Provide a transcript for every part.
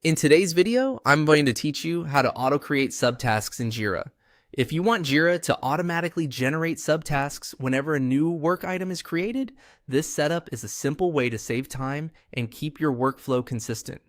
In today's video, I'm going to teach you how to auto-create subtasks in Jira. If you want Jira to automatically generate subtasks whenever a new work item is created, this setup is a simple way to save time and keep your workflow consistent.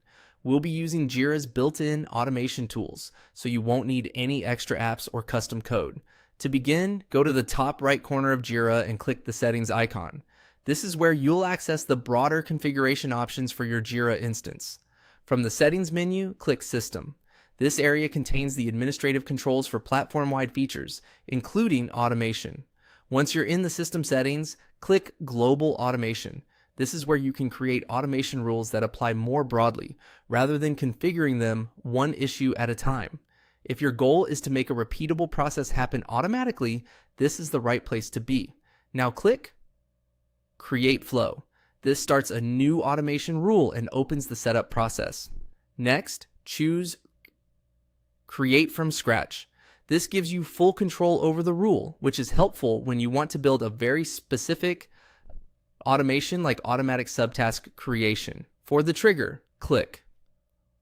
We'll be using Jira's built-in automation tools, so you won't need any extra apps or custom code. To begin, go to the top right corner of Jira and click the settings icon. This is where you'll access the broader configuration options for your Jira instance. From the Settings menu, click System. This area contains the administrative controls for platform-wide features, including automation. Once you're in the system settings, click Global Automation. This is where you can create automation rules that apply more broadly, rather than configuring them one issue at a time. If your goal is to make a repeatable process happen automatically, this is the right place to be. Now click Create Flow. This starts a new automation rule and opens the setup process. Next, choose Create from Scratch. This gives you full control over the rule, which is helpful when you want to build a very specific automation like automatic subtask creation. For the trigger, click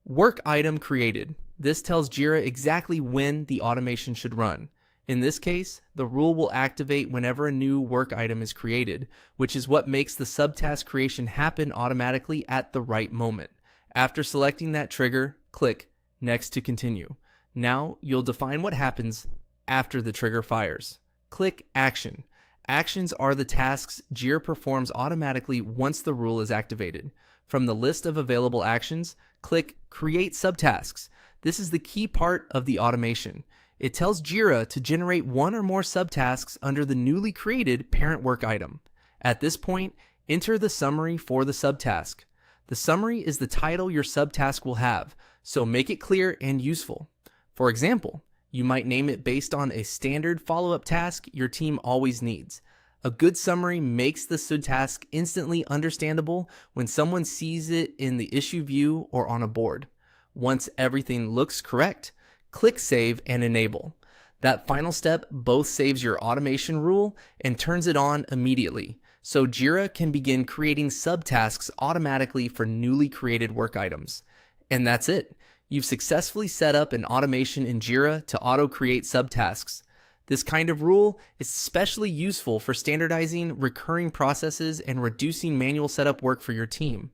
Work Item Created. This tells Jira exactly when the automation should run. In this case, the rule will activate whenever a new work item is created, which is what makes the subtask creation happen automatically at the right moment. After selecting that trigger, click Next to continue. Now you'll define what happens after the trigger fires. Click Action. Actions are the tasks Jira performs automatically once the rule is activated. From the list of available actions, click Create Subtasks. This is the key part of the automation. It tells Jira to generate one or more subtasks under the newly created parent work item. At this point, enter the summary for the subtask. The summary is the title your subtask will have, so make it clear and useful. For example, you might name it based on a standard follow-up task your team always needs. A good summary makes the subtask instantly understandable when someone sees it in the issue view or on a board. Once everything looks correct, click Save and Enable. That final step both saves your automation rule and turns it on immediately, so Jira can begin creating subtasks automatically for newly created work items. And that's it. You've successfully set up an automation in Jira to auto-create subtasks. This kind of rule is especially useful for standardizing recurring processes and reducing manual setup work for your team.